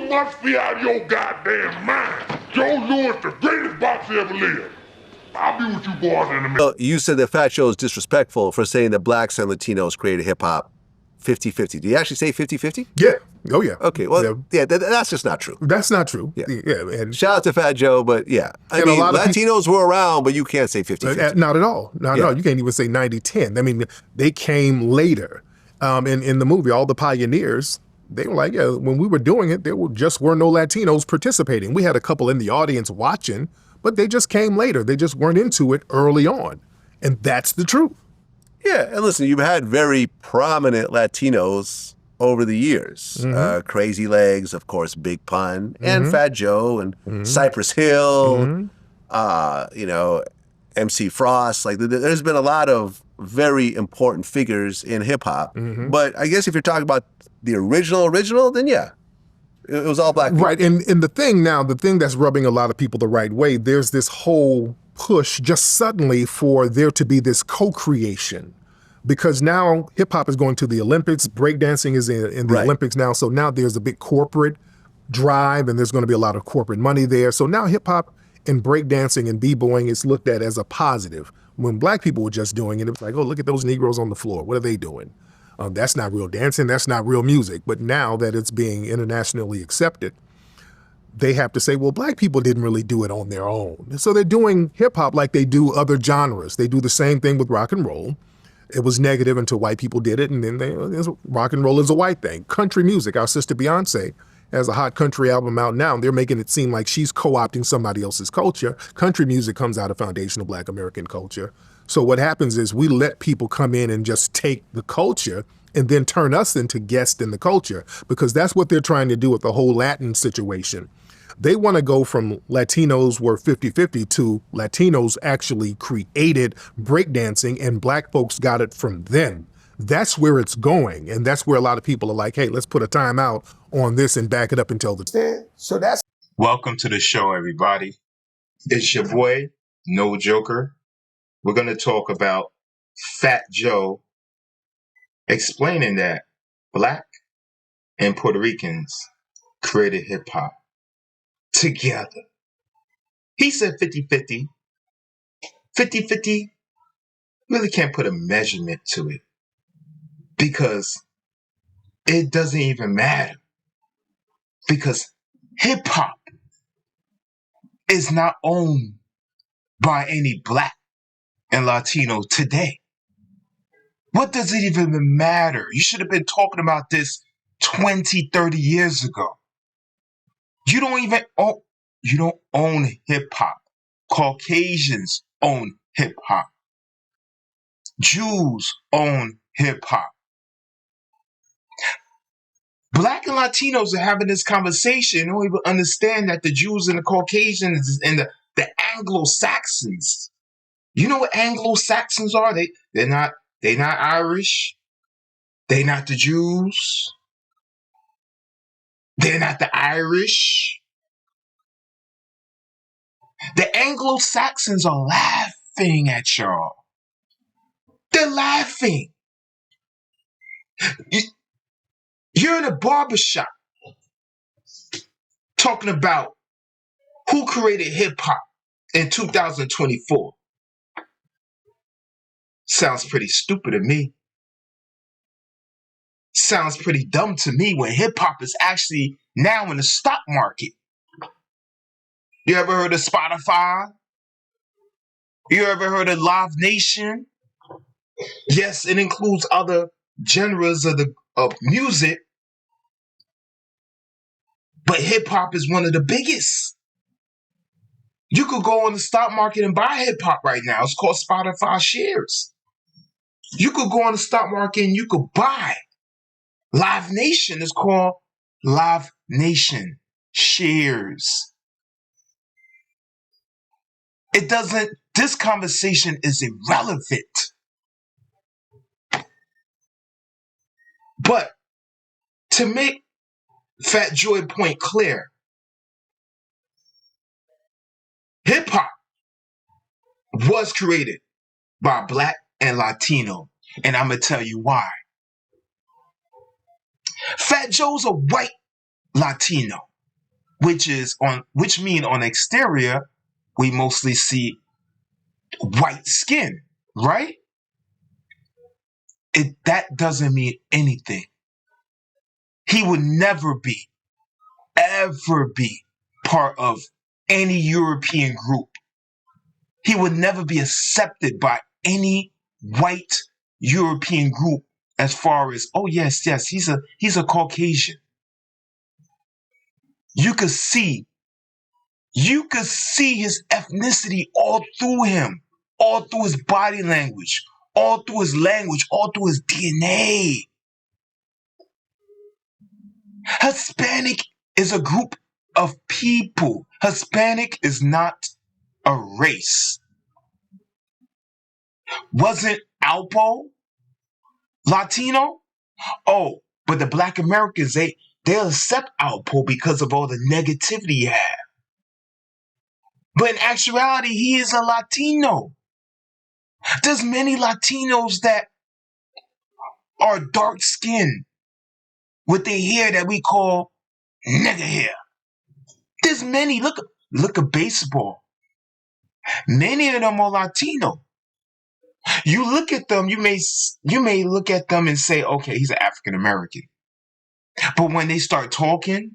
must be out of your goddamn mind. Joe Louis, the greatest boxer ever lived. I'll be with you boys in a minute. Well, you said that Fat Joe is disrespectful for saying that blacks and Latinos created hip-hop 50-50. Did you actually say 50-50? Yeah. Oh, yeah. Okay, well, yeah, that's just not true. That's not true. Yeah. And shout out to Fat Joe, but yeah. I mean, a lot of Latinos were around, but you can't say 50-50. Not at all. Not at all. You can't even say 90-10. I mean, they came later. In the movie, all the pioneers, they were like, yeah, when we were doing it, there just were no Latinos participating. We had a couple in the audience watching, but they just came later. They just weren't into it early on. And that's the truth. Yeah, and listen, you've had very prominent Latinos over the years. Crazy Legs, of course, Big Pun, and Fat Joe, and Cypress Hill, you know, MC Frost. Like, there's been a lot of very important figures in hip-hop. But I guess if you're talking about the original, then yeah, it was all black people. Right, and the thing that's rubbing a lot of people the right way, there's this whole push just suddenly for there to be this co-creation. Because now hip-hop is going to the Olympics, breakdancing is in the Olympics now, so now there's a big corporate drive and there's going to be a lot of corporate money there. So now hip-hop and breakdancing and b-boying is looked at as a positive. When black people were just doing it, it was like, oh, look at those Negroes on the floor. What are they doing? That's not real dancing, that's not real music. But now that it's being internationally accepted, they have to say, well, black people didn't really do it on their own. So they're doing hip-hop like they do other genres. They do the same thing with rock and roll. It was negative until white people did it, and then rock and roll is a white thing. Country music, our sister Beyonce has a hot country album out now, and they're making it seem like she's co-opting somebody else's culture. Country music comes out of foundational black American culture. So what happens is we let people come in and just take the culture and then turn us into guests in the culture, because that's what they're trying to do with the whole Latin situation. They want to go from Latinos were 50-50 to Latinos actually created breakdancing and black folks got it from them. That's where it's going. And that's where a lot of people are like, hey, let's put a timeout on this and back it up until the... So that's... Welcome to the show, everybody. It's your boy, No Joker. We're going to talk about Fat Joe explaining that black and Puerto Ricans created hip hop together. He said 50-50. 50-50 really can't put a measurement to it because it doesn't even matter. Because hip hop is not owned by any black and Latino today. What does it even matter? You should have been talking about this 20, 30 years ago. You don't own hip hop. Caucasians own hip hop. Jews own hip hop. Black and Latinos are having this conversation. They don't even understand that the Jews and the Caucasians and the Anglo-Saxons. You know what Anglo-Saxons are? They're not Irish. They're not the Jews. They're not the Irish. The Anglo-Saxons are laughing at y'all. They're laughing. You're in a barbershop talking about who created hip-hop in 2024. Sounds pretty stupid to me. Sounds pretty dumb to me when hip-hop is actually now in the stock market. You ever heard of Spotify? You ever heard of Live Nation? Yes, it includes other genres of music, but hip-hop is one of the biggest. You could go on the stock market and buy hip-hop right now. It's called Spotify shares. You could go on the stock market and you could buy Live Nation. It's called Live Nation shares. This conversation is irrelevant. But to make Fat Joe's point clear, hip-hop was created by black and Latino, and I'm going to tell you why. Fat Joe's a white Latino. which mean on exterior, we mostly see white skin, right? That doesn't mean anything. He would never be, ever be part of any European group. He would never be accepted by any white European group as far as, oh yes, he's a Caucasian. You could see his ethnicity all through him, all through his body language, all through his language, all through his DNA. Hispanic is a group of people. Hispanic is not a race. Wasn't Alpo Latino? Oh, but the Black Americans, they'll accept Alpo because of all the negativity he had. But in actuality, he is a Latino. There's many Latinos that are dark-skinned with their hair that we call nigger hair. There's many. Look at baseball. Many of them are Latino. You look at them, you may look at them and say, okay, he's an African American. But when they start talking,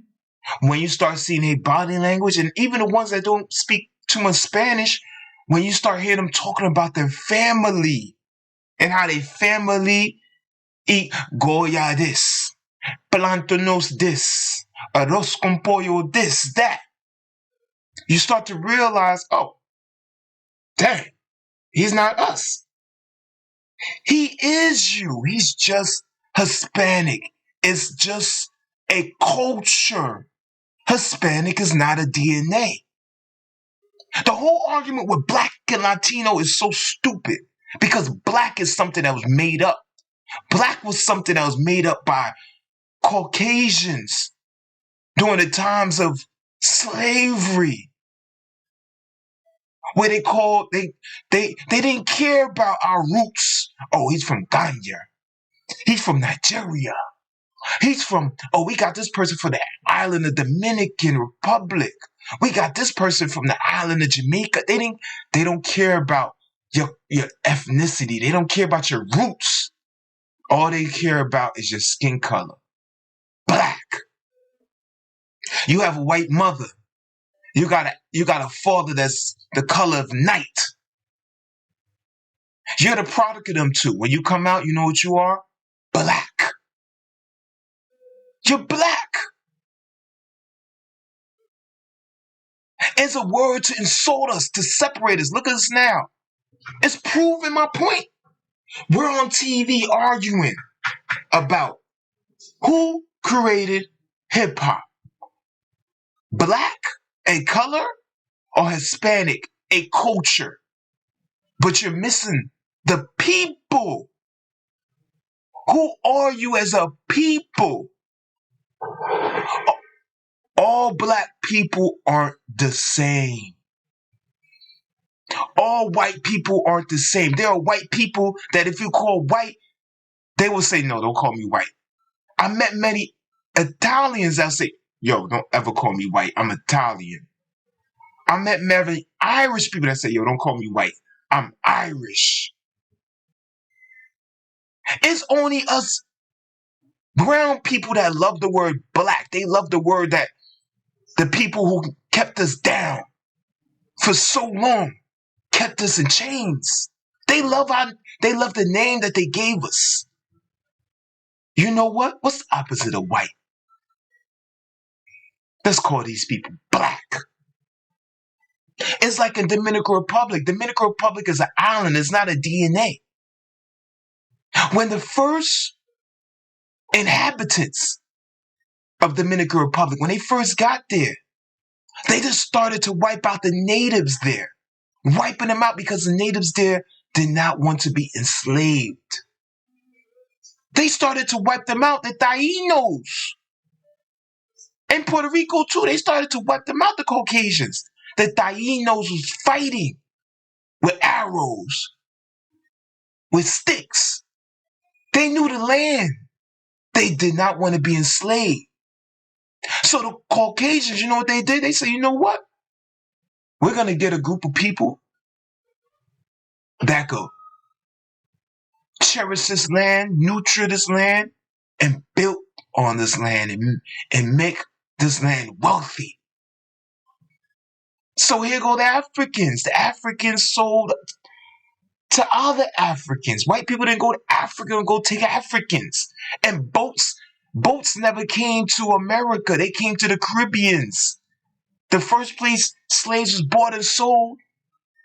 when you start seeing their body language, and even the ones that don't speak too much Spanish, when you start hearing them talking about their family and how their family eat Goya this, plantanos this, arroz con pollo this, that, you start to realize, oh, dang, he's not us. He is you. He's just Hispanic. It's just a culture. Hispanic is not a DNA. The whole argument with Black and Latino is so stupid because Black is something that was made up. Black was something that was made up by Caucasians during the times of slavery, where they didn't care about our roots. Oh, he's from Ghana. He's from Nigeria. He's from, oh, we got this person from the island of Dominican Republic. We got this person from the island of Jamaica. They don't care about your ethnicity. They don't care about your roots. All they care about is your skin color. Black. You have a white mother. You got a father that's the color of night. You're the product of them two. When you come out, you know what you are? Black. You're black. It's a word to insult us, to separate us. Look at us now. It's proving my point. We're on TV arguing about who created hip-hop. Black, a color, or Hispanic, a culture. But you're missing the people. Who are you as a people? All black people aren't the same. All white people aren't the same. There are white people that if you call white, they will say, no, don't call me white. I met many Italians that say, yo, don't ever call me white. I'm Italian. I met many Irish people that say, yo, don't call me white. I'm Irish. It's only us brown people that love the word black. They love the word that the people who kept us down for so long kept us in chains. They love the name that they gave us. You know what? What's the opposite of white? Let's call these people black. It's like in Dominican Republic. Dominican Republic is an island. It's not a DNA. When the first inhabitants of Dominican Republic, when they first got there, they just started to wipe out the natives there, wiping them out because the natives there did not want to be enslaved. They started to wipe them out, the Taínos. In Puerto Rico too, they started to wipe them out, the Caucasians. The Taínos was fighting with arrows, with sticks. They knew the land. They did not want to be enslaved. So the Caucasians, you know what they did? They said, you know what? We're going to get a group of people that go cherish this land, nurture this land, and build on this land and make this land wealthy. So here go the Africans. The Africans sold to other Africans. White people didn't go to Africa and go take Africans. And boats never came to America. They came to the Caribbeans. The first place slaves was bought and sold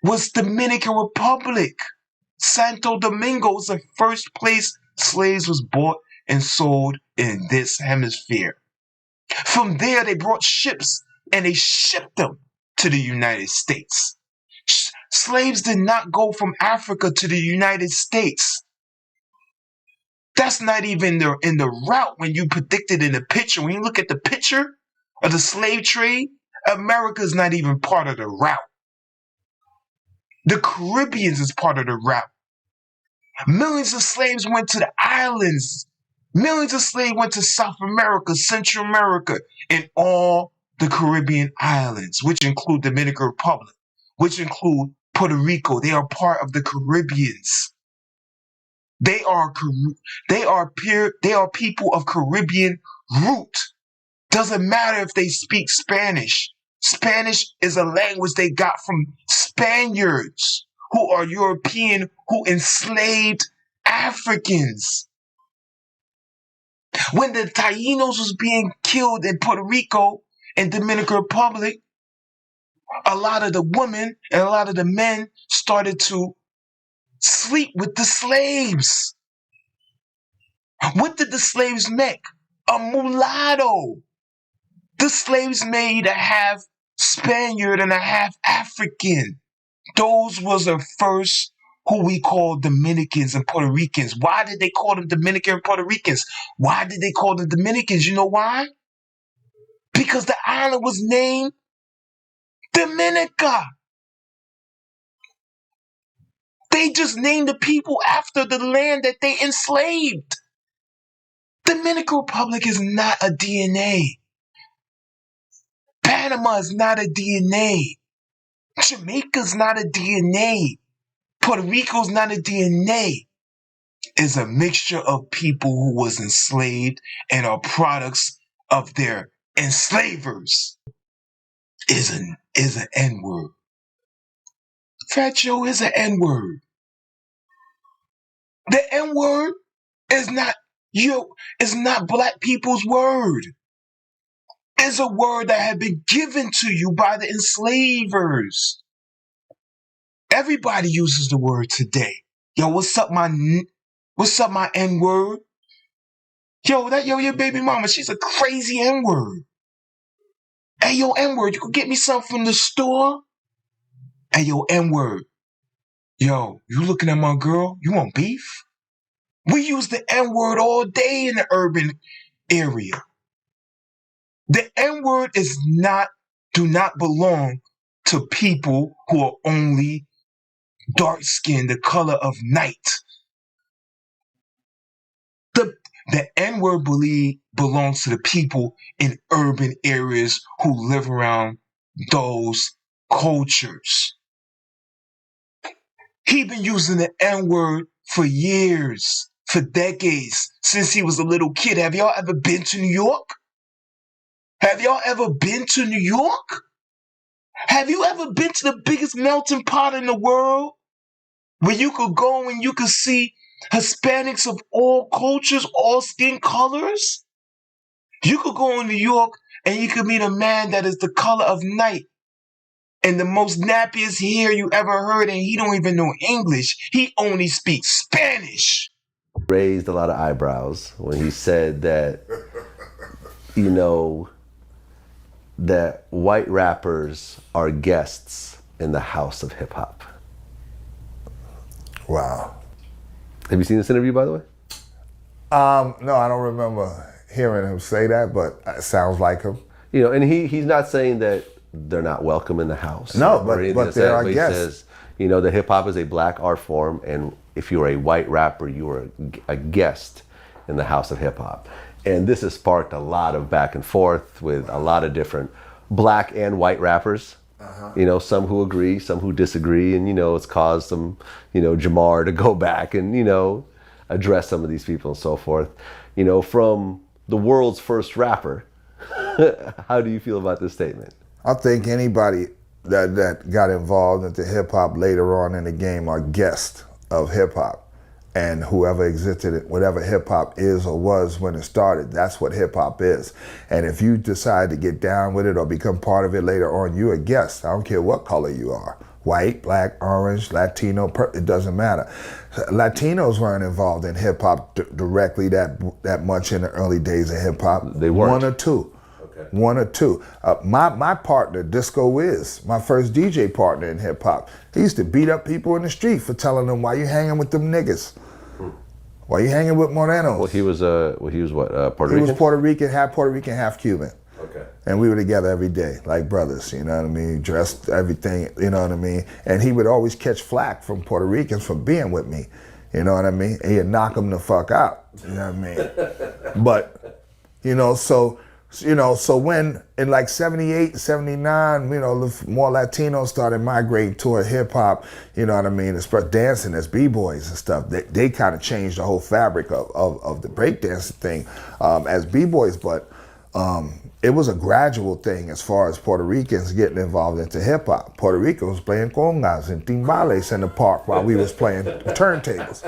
was Dominican Republic. Santo Domingo was the first place slaves was bought and sold in this hemisphere. From there, they brought ships and they shipped them to the United States. Slaves did not go from Africa to the United States. That's not even in the route when you predicted in the picture. When you look at the picture of the slave trade, America is not even part of the route. The Caribbean is part of the route. Millions of slaves went to the islands. Millions of slaves went to South America, Central America, and all the Caribbean islands, which include Dominican Republic, which include Puerto Rico. They are part of the Caribbeans. They are people of Caribbean root. Doesn't matter if they speak Spanish. Spanish is a language they got from Spaniards who are European, who enslaved Africans. When the Taínos was being killed in Puerto Rico and Dominican Republic, a lot of the women and a lot of the men started to sleep with the slaves. What did the slaves make? A mulatto. The slaves made a half Spaniard and a half African. Those was the first who we call Dominicans and Puerto Ricans. Why did they call them Dominican and Puerto Ricans? Why did they call them Dominicans? You know why? Because the island was named Dominica. They just named the people after the land that they enslaved. Dominican Republic is not a DNA. Panama is not a DNA. Jamaica's not a DNA. Puerto Rico's not a DNA. It's a mixture of people who was enslaved and are products of their enslavers. Is an N-word. Fat Joe is an N-word. The N-word is not black people's word. It's a word that had been given to you by the enslavers. Everybody uses the word today. Yo, what's up, my N-word? Yo, your baby mama, she's a crazy N-word. Hey, yo, N-word, you could get me something from the store? Hey, yo, N-word. Yo, you looking at my girl? You want beef? We use the N-word all day in the urban area. The N-word do not belong to people who are only dark-skinned, the color of night. The N-word belongs to the people in urban areas who live around those cultures. He been using the N-word for years, for decades, since he was a little kid. Have y'all ever been to New York? Have y'all ever been to New York? Have you ever been to the biggest melting pot in the world? Where you could go and you could see Hispanics of all cultures, all skin colors? You could go in New York and you could meet a man that is the color of night and the most nappiest hair you ever heard, and he don't even know English. He only speaks Spanish. Raised a lot of eyebrows when he said that, that white rappers are guests in the house of hip hop. Wow. Have you seen this interview, by the way? No, I don't remember hearing him say that, but it sounds like him. And he's not saying that they're not welcome in the house. No, but they are guests. He says, that hip hop is a black art form, and if you're a white rapper, you are a guest in the house of hip hop. And this has sparked a lot of back and forth with a lot of different black and white rappers. You know, some who agree, some who disagree, and, you know, it's caused some, you know, Jamar to go back and, you know, address some of these people and so forth. You know, from the world's first rapper, how do you feel about this statement? I think anybody that got involved into hip hop later on in the game are guests of hip hop. And whoever existed, whatever hip hop is or was when it started, that's what hip hop is. And if you decide to get down with it or become part of it later on, you're a guest. I don't care what color you are. White, black, orange, Latino, it doesn't matter. Latinos weren't involved in hip hop directly that much in the early days of hip hop. They weren't. One or two. Okay. One or two. My partner, Disco Wiz, my first DJ partner in hip hop, he used to beat up people in the street for telling them, why you hanging with them niggas? Why you hanging with Morenos? Well, he was what, Puerto Rican? He was Puerto Rican, half Cuban. Okay. And we were together every day, like brothers, you know what I mean? Dressed, everything, you know what I mean? And he would always catch flack from Puerto Ricans for being with me, you know what I mean? And he'd knock them the fuck out, you know what I mean? But, so when in like 78, 79, you know, more Latinos started migrating toward hip hop, you know what I mean, especially dancing as B-boys and stuff, they kind of changed the whole fabric of the breakdancing thing as B-boys, but it was a gradual thing as far as Puerto Ricans getting involved into hip hop. Puerto Rico was playing congas and timbales in the park while we was playing turntables.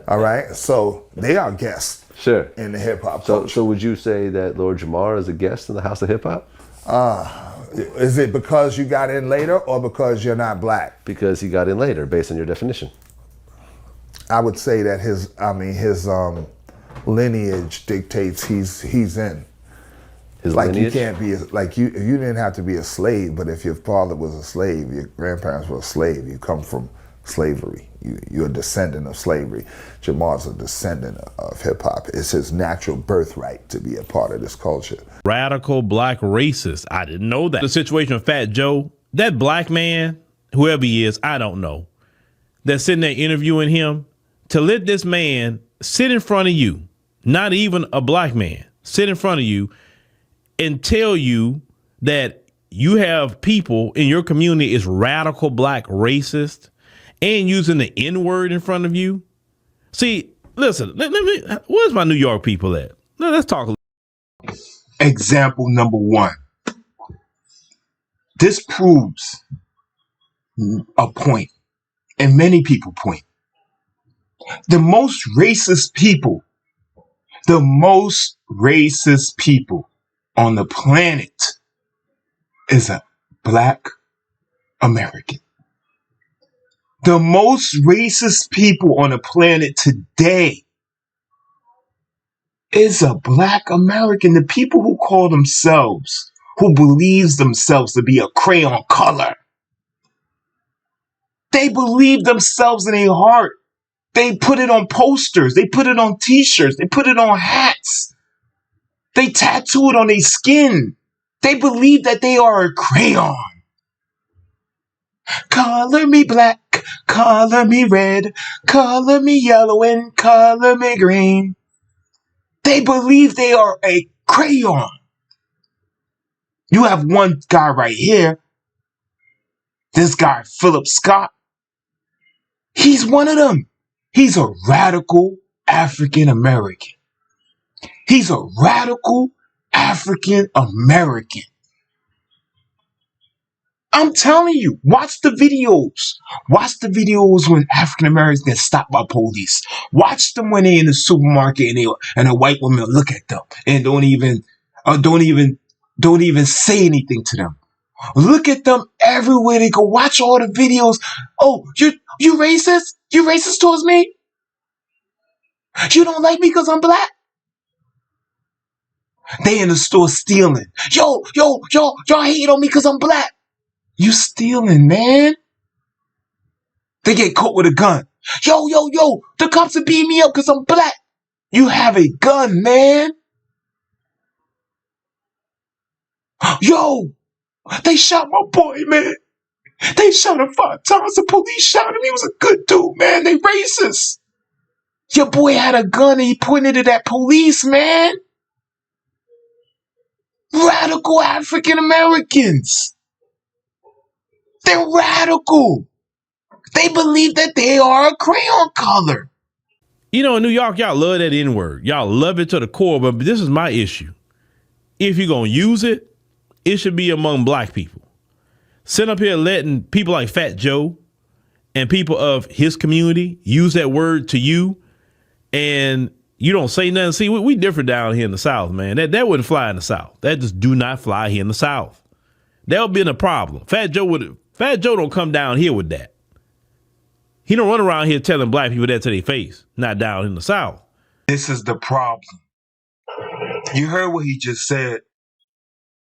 All right, so they are guests. Sure. In the hip hop. So would you say that Lord Jamar is a guest in the House of Hip Hop? Is it because you got in later or because you're not black? Because he got in later, based on your definition. I would say that his lineage dictates he's in. His like lineage? You can't be you didn't have to be a slave, but if your father was a slave, your grandparents were a slave, you come from slavery. You're a descendant of slavery. Jamar's a descendant of hip hop. It's his natural birthright to be a part of this culture. Radical black racist. I didn't know that. The situation with Fat Joe, that black man, whoever he is, I don't know, that's sitting there interviewing him, to let this man sit in front of you, not even a black man, sit in front of you and tell you that you have people in your community is radical black racist and using the N-word in front of you. See, listen, where's my New York people at? Let's talk. Example number one. This proves a point, and many people point. The most racist people on the planet is a black American. The most racist people on the planet today is a black American. The people who call themselves, who believes themselves to be a crayon color, they believe themselves in their heart. They put it on posters. They put it on t-shirts. They put it on hats. They tattoo it on their skin. They believe that they are a crayon. Color me black, color me red, color me yellow, and color me green. They believe they are a crayon. You have one guy right here. This guy, Philip Scott. He's one of them. He's a radical African American. He's a radical African American. I'm telling you, watch the videos. Watch the videos when African Americans get stopped by police. Watch them when they're in the supermarket and a white woman look at them and don't even say anything to them. Look at them everywhere they go. Watch all the videos. Oh, you racist? You racist towards me? You don't like me because I'm black? They in the store stealing. Y'all hate on me because I'm black. You stealing, man. They get caught with a gun. Yo, the cops are beating me up because I'm black. You have a gun, man. Yo, they shot my boy, man. They shot him 5 times. The police shot him. He was a good dude, man. They racist. Your boy had a gun and he pointed it at police, man. Radical African Americans. They're radical. They believe that they are a crayon color. You know, in New York, y'all love that N-word. Y'all love it to the core, but this is my issue. If you're going to use it, it should be among black people. Sitting up here letting people like Fat Joe and people of his community use that word to you, and you don't say nothing. See, we different down here in the South, man. That wouldn't fly in the South. That just do not fly here in the South. That would be a problem. Fat Joe don't come down here with that. He don't run around here telling black people that to their face, not down in the South. This is the problem. You heard what he just said.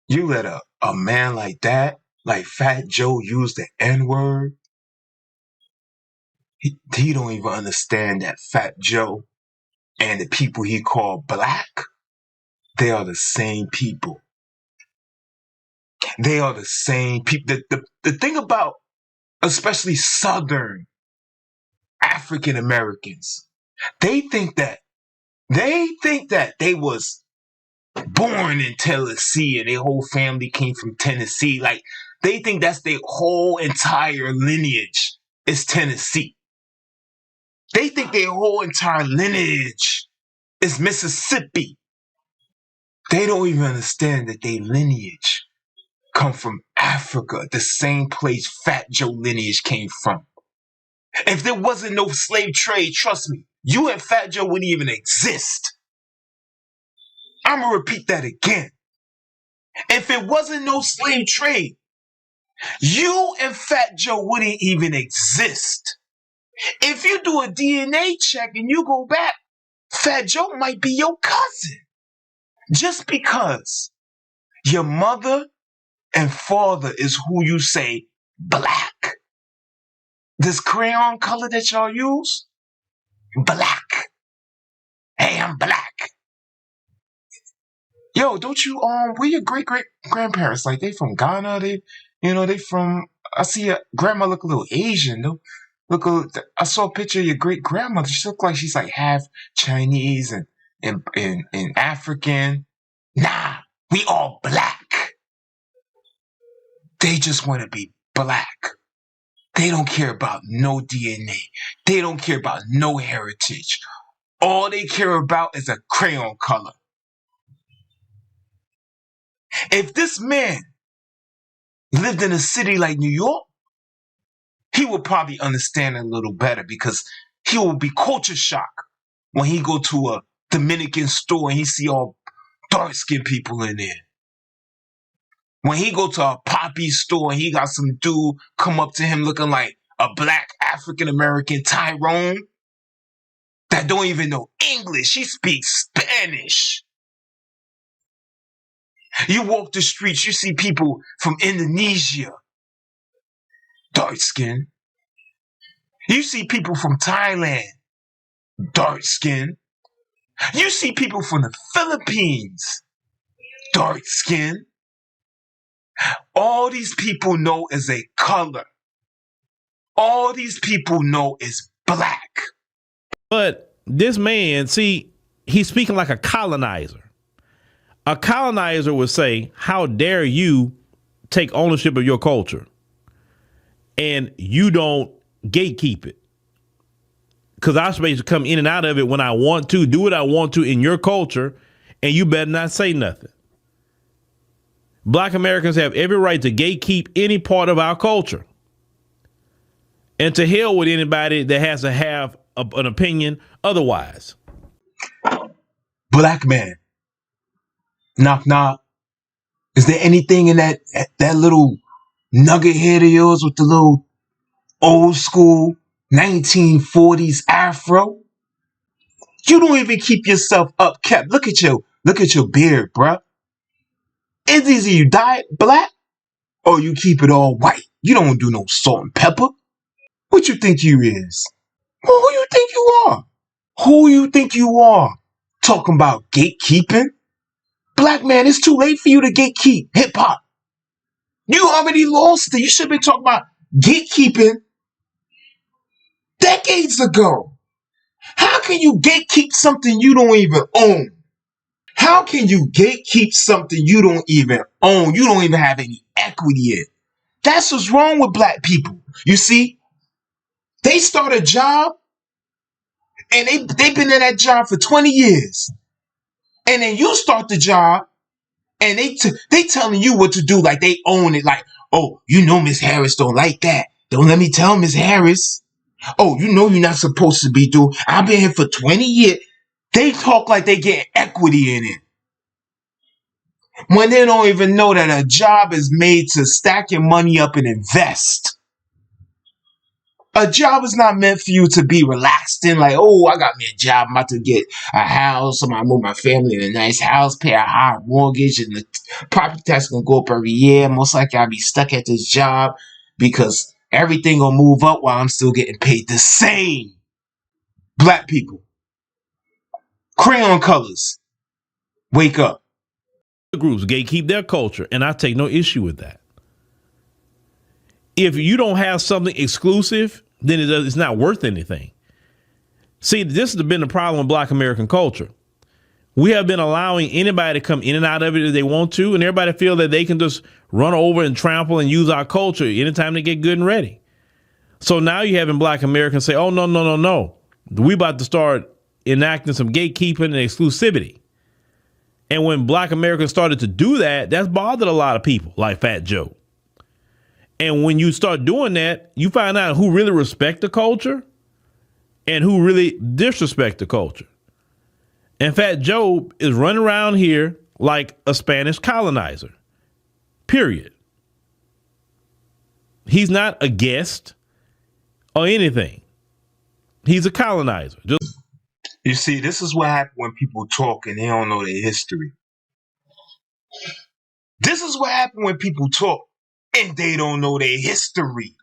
You let a man like that, like Fat Joe, use the N-word. He don't even understand that Fat Joe and the people he called black, they are the same people. They are the same people. The thing about especially Southern African Americans, they think that they was born in Tennessee and their whole family came from Tennessee. Like, they think that's their whole entire lineage is Tennessee. They think their whole entire lineage is Mississippi. They don't even understand that their lineage come from Africa, the same place Fat Joe lineage came from. If there wasn't no slave trade, trust me, you and Fat Joe wouldn't even exist. I'm going to repeat that again. If it wasn't no slave trade, you and Fat Joe wouldn't even exist. If you do a DNA check and you go back, Fat Joe might be your cousin. Just because your mother and father is who you say black. This crayon color that y'all use, black. Hey, I'm black. Yo, don't you where your great grandparents? Like, they from Ghana? They from. I see your grandma look a little Asian. Though. I saw a picture of your great grandmother. She look like she's like half Chinese and African. Nah, we all black. They just want to be black. They don't care about no DNA. They don't care about no heritage. All they care about is a crayon color. If this man lived in a city like New York, he would probably understand it a little better, because he will be culture shock when he go to a Dominican store and he see all dark-skinned people in there. When he go to a poppy store and he got some dude come up to him looking like a black African-American Tyrone that don't even know English. He speaks Spanish. You walk the streets, you see people from Indonesia, dark skin. You see people from Thailand, dark skin. You see people from the Philippines, dark skin. All these people know is a color. All these people know is black. But this man, see, he's speaking like a colonizer. A colonizer would say, how dare you take ownership of your culture and you don't gatekeep it? Because I'm supposed to come in and out of it when I want to, do what I want to in your culture, and you better not say nothing. Black Americans have every right to gatekeep any part of our culture. And to hell with anybody that has to have an opinion otherwise. Black man. Knock, knock. Is there anything in that little nugget head of yours with the little old school 1940s afro? You don't even keep yourself upkept. Look at your beard, bruh. It's either you dye it black or you keep it all white. You don't do no salt and pepper. What you think you is? Who you think you are? Who you think you are? Talking about gatekeeping? Black man, it's too late for you to gatekeep hip-hop. You already lost it. You should have been talking about gatekeeping decades ago. How can you gatekeep something you don't even own? How can you gatekeep something you don't even own? You don't even have any equity in. That's what's wrong with black people. You see, they start a job and they've been in that job for 20 years. And then you start the job and they telling you what to do like they own it. Like, oh, you know Miss Harris don't like that. Don't let me tell Miss Harris. Oh, you know you're not supposed to be doing. I've been here for 20 years. They talk like they get equity in it. When they don't even know that a job is made to stack your money up and invest. A job is not meant for you to be relaxed in, like, oh, I got me a job, I'm about to get a house, I'm gonna move my family in a nice house, pay a high mortgage, and the property tax gonna go up every year. Most likely I'll be stuck at this job because everything gonna move up while I'm still getting paid the same. Black people. Crayon colors. Wake up. Groups gatekeep their culture, and I take no issue with that. If you don't have something exclusive, then it's not worth anything. See, this has been the problem with Black American culture. We have been allowing anybody to come in and out of it if they want to, and everybody feel that they can just run over and trample and use our culture anytime they get good and ready. So now you're having Black Americans say, oh, no. We about to start enacting some gatekeeping and exclusivity. And when Black Americans started to do that, that's bothered a lot of people like Fat Joe. And when you start doing that, you find out who really respect the culture and who really disrespect the culture. And Fat Joe is running around here like a Spanish colonizer, period. He's not a guest or anything. He's a colonizer. You see, this is what happens when people talk and they don't know their history. This is what happens when people talk and they don't know their history.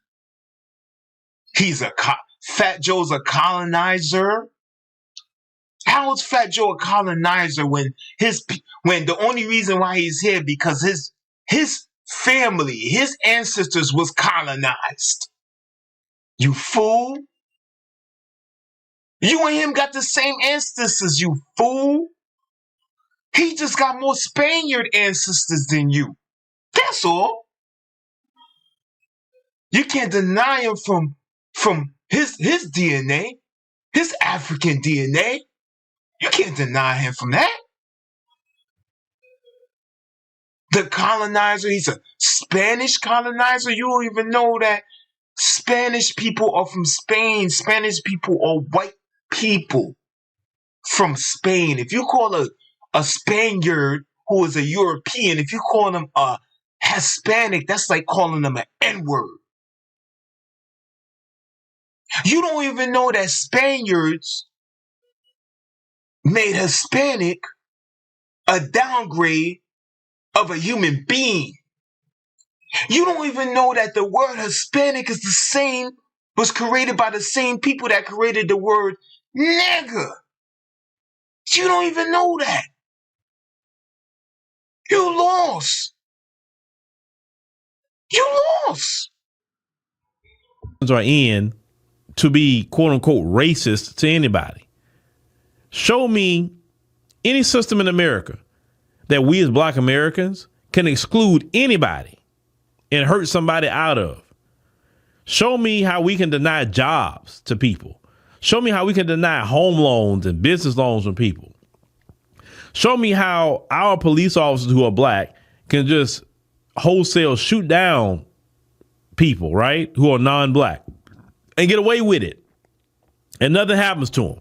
Fat Joe's a colonizer. How is Fat Joe a colonizer when the only reason why he's here because his family, his ancestors was colonized? You fool. You and him got the same ancestors, you fool. He just got more Spaniard ancestors than you. That's all. You can't deny him from his DNA, his African DNA. You can't deny him from that. The colonizer, he's a Spanish colonizer. You don't even know that Spanish people are from Spain. Spanish people are white people from Spain. If you call a Spaniard who is a European, if you call them a Hispanic, that's like calling them an N-word. You don't even know that Spaniards made Hispanic a downgrade of a human being. You don't even know that the word Hispanic was created by the same people that created the word nigger. You don't even know that. You lost. You lost. Are in to be quote unquote racist to anybody. Show me any system in America that we as Black Americans can exclude anybody and hurt somebody out of. Show me how we can deny jobs to people. Show me how we can deny home loans and business loans from people. Show me how our police officers who are Black can just wholesale shoot down people, right, who are non-Black and get away with it. And nothing happens to them.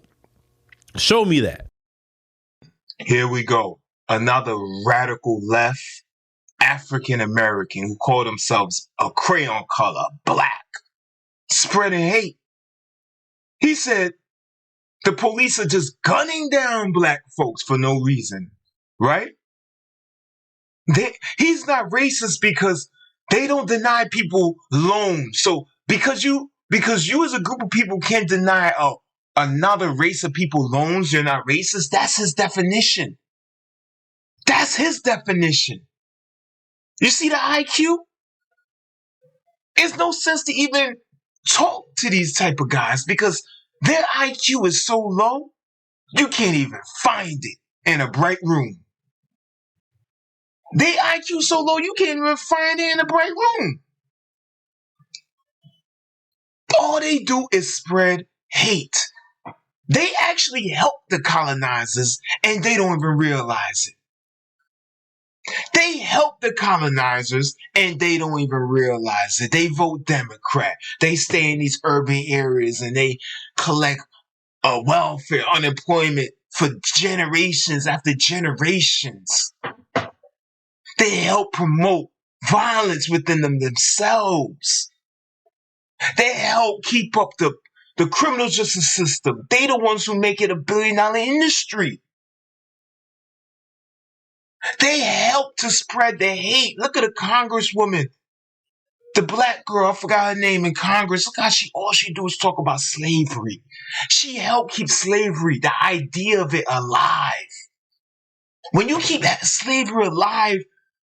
Show me that. Here we go. Another radical left African American who call themselves a crayon color Black, spreading hate. He said the police are just gunning down Black folks for no reason, right? He's not racist because they don't deny people loans. So because you as a group of people can't deny another race of people loans, you're not racist. That's his definition. That's his definition. You see the IQ? There's no sense to even talk to these type of guys because their IQ is so low, you can't even find it in a bright room. They IQ so low you can't even find it in a bright room. All they do is spread hate. They actually help the colonizers and they don't even realize it. They help the colonizers and they don't even realize it. They vote Democrat. They stay in these urban areas and they collect welfare, unemployment for generations after generations. They help promote violence within themselves. They help keep up the criminal justice system. They the ones who make it $1 billion industry. They help to spread the hate. Look at a congresswoman, the black girl, I forgot her name in Congress. Look how all she do is talk about slavery. She helped keep slavery, the idea of it, alive. When you keep that slavery alive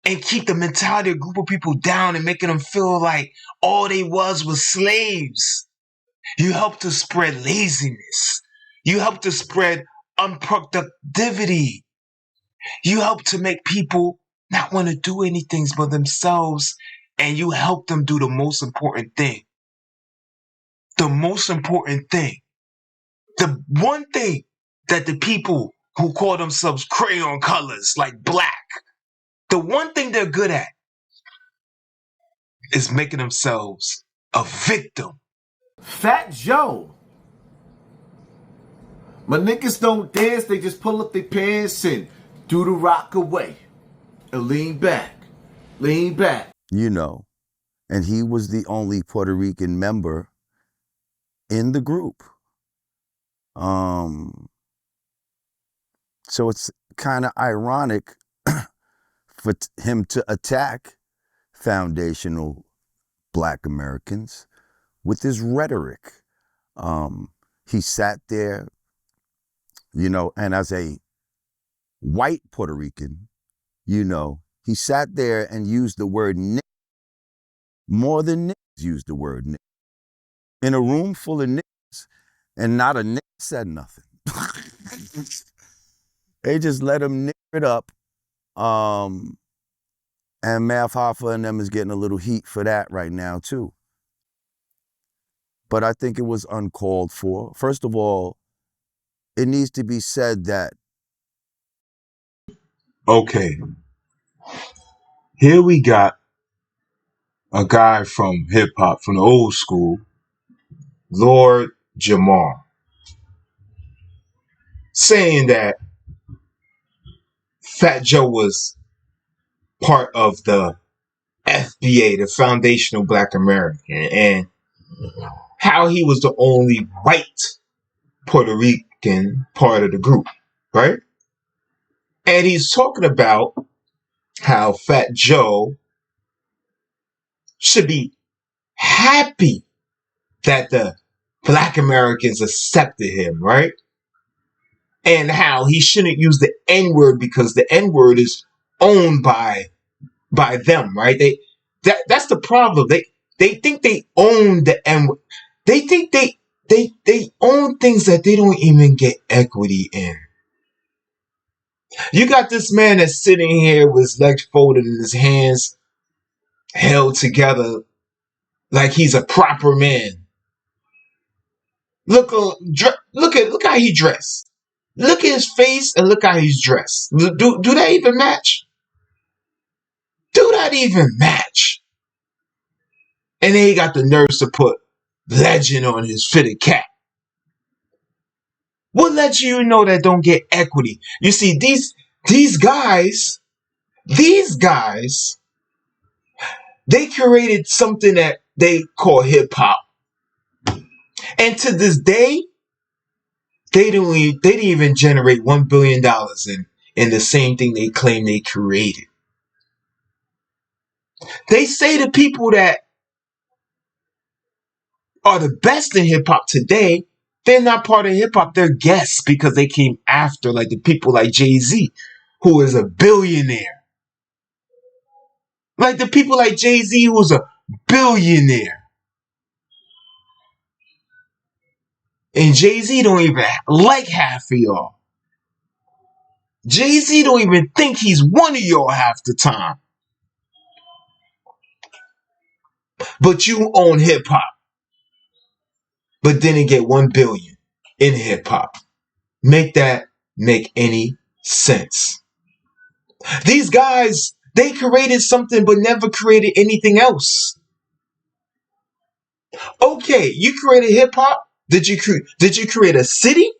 and keep the mentality of a group of people down and making them feel like all they was slaves, you help to spread laziness. You help to spread unproductivity. You help to make people not want to do anything but themselves, and you help them do the most important thing. The most important thing. The one thing that the people who call themselves crayon colors, like black, the one thing they're good at is making themselves a victim. Fat Joe. My niggas don't dance, they just pull up their pants and do the rock away. And lean back. Lean back. You know, and he was the only Puerto Rican member in the group. So it's kind of ironic for him to attack foundational Black Americans with his rhetoric. He sat there, you know, and as a white Puerto Rican, you know, he sat there and used the word nigga more than niggas used the word nigga. In a room full of niggas, and not a nigga said nothing. They just let him nigger it up. And Math Hoffa and them is getting a little heat for that right now too. But I think it was uncalled for. First of all, it needs to be said that. Okay. Here we got a guy from hip hop, from the old school, Lord Jamar, saying that Fat Joe was part of the FBA, the Foundational Black American, and how he was the only white Puerto Rican part of the group, right? And he's talking about how Fat Joe should be happy that the Black Americans accepted him, right? And how he shouldn't use the N-word because the N-word is owned by them, right? That's the problem. They think they own the N-word. They think they own things that they don't even get equity in. You got this man that's sitting here with his legs folded and his hands held together like he's a proper man. Look how he dressed. Look at his face and look how he's dressed. Do that even match? Do that even match? And then he got the nerves to put legend on his fitted cap. What legend you know that don't get equity? You see, these guys, they created something that they call hip hop. And to this day, they didn't even generate $1 billion in the same thing they claim they created. They say the people that are the best in hip hop today, they're not part of hip hop. They're guests because they came after, like the people like Jay-Z, who is a billionaire. Like the people like Jay-Z, who's a billionaire. And Jay-Z don't even like half of y'all. Jay-Z don't even think he's one of y'all half the time. But you own hip-hop. But didn't get 1 billion in hip-hop. Make that make any sense? These guys, they created something but never created anything else. Okay, you created hip-hop. Did you create a city?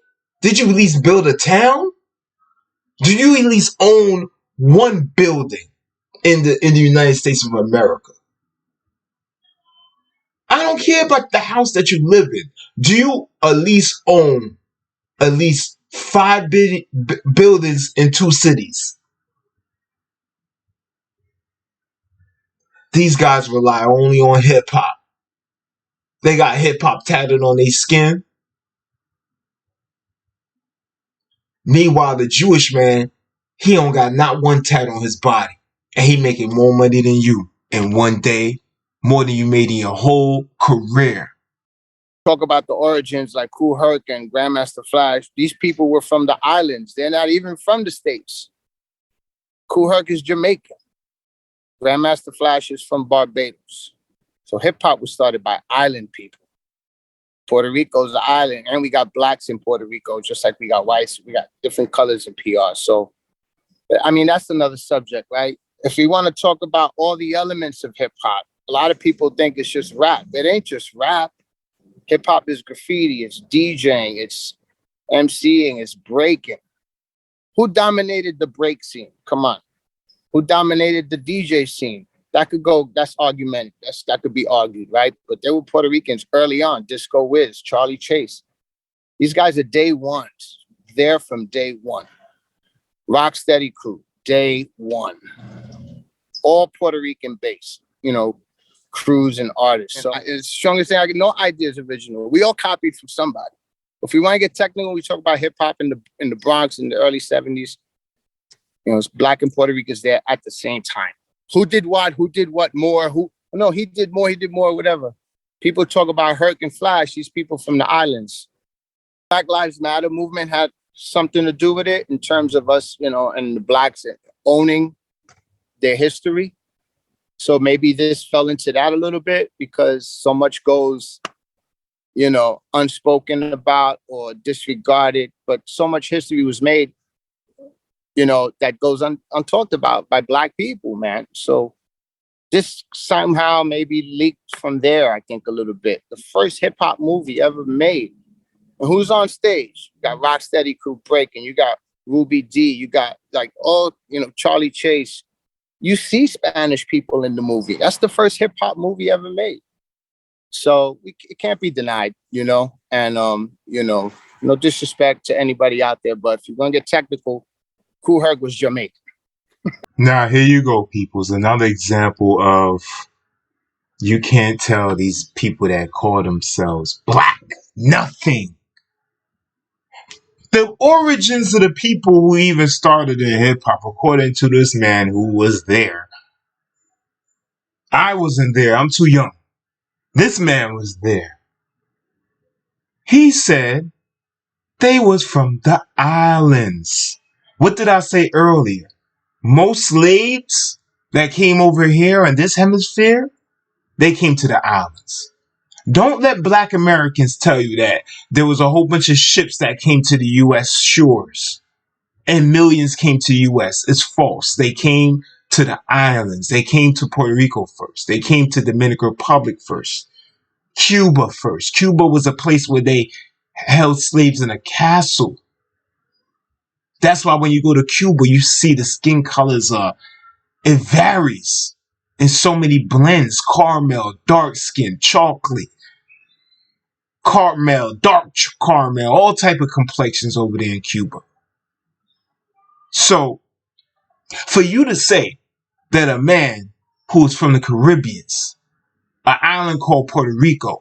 Did you at least build a town? Do you at least own one building in the United States of America? I don't care about the house that you live in. Do you at least own at least 5 buildings in 2 cities? These guys rely only on hip hop. They got hip hop tatted on their skin. Meanwhile, the Jewish man, he don't got not one tat on his body. And he making more money than you in one day, more than you made in your whole career. Talk about the origins like Kool Herc and Grandmaster Flash. These people were from the islands. They're not even from the States. Kool Herc is Jamaican. Grandmaster Flash is from Barbados. So hip hop was started by island people. Puerto Rico's the island, and we got blacks in Puerto Rico, just like we got whites. We got different colors in PR. So, I mean, that's another subject, right? If we want to talk about all the elements of hip hop, a lot of people think it's just rap. It ain't just rap. Hip hop is graffiti, it's DJing, it's MCing, it's breaking. Who dominated the break scene? Come on. Who dominated the DJ scene? That could go, that's argument. That could be argued, right? But there were Puerto Ricans early on, Disco Wiz, Charlie Chase. These guys are day ones. They're from day one. Rocksteady Crew, day one. All Puerto Rican based, crews and artists. So it's the strongest thing I get. No ideas original. We all copied from somebody. If we want to get technical, we talk about hip hop in the Bronx in the early 70s. It's black and Puerto Ricans there at the same time. Who did what? Who did what more? He did more, whatever. People talk about Herc and Flash, these people from the islands. Black Lives Matter movement had something to do with it in terms of us, and the blacks owning their history. So maybe this fell into that a little bit because so much goes, unspoken about or disregarded, but so much history was made, that goes untalked about by black people, man. So this somehow maybe leaked from there, I think, a little bit. The first hip hop movie ever made. And who's on stage? You got Rocksteady Crew breaking. You got Ruby D. You got Charlie Chase. You see Spanish people in the movie. That's the first hip hop movie ever made. So it can't be denied, and, no disrespect to anybody out there, but if you're going to get technical, Kool Herc was Jamaican. Now, here you go, peoples. Another example of you can't tell these people that call themselves black nothing. The origins of the people who even started in hip-hop, according to this man who was there. I wasn't there. I'm too young. This man was there. He said they was from the islands. What did I say earlier? Most slaves that came over here in this hemisphere, they came to the islands. Don't let black Americans tell you that there was a whole bunch of ships that came to the U.S. shores and millions came to U.S. It's false. They came to the islands. They came to Puerto Rico first. They came to Dominican Republic first. Cuba first. Cuba was a place where they held slaves in a castle. That's why when you go to Cuba, you see the skin colors, it varies in so many blends. Caramel, dark skin, chocolate, caramel, dark caramel, all type of complexions over there in Cuba. So for you to say that a man who is from the Caribbeans, an island called Puerto Rico,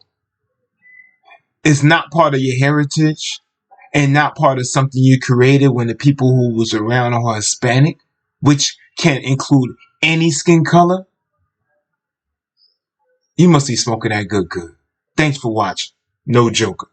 is not part of your heritage and not part of something you created when the people who was around are Hispanic, which can include any skin color, you must be smoking that good. Thanks for watching. No Joker.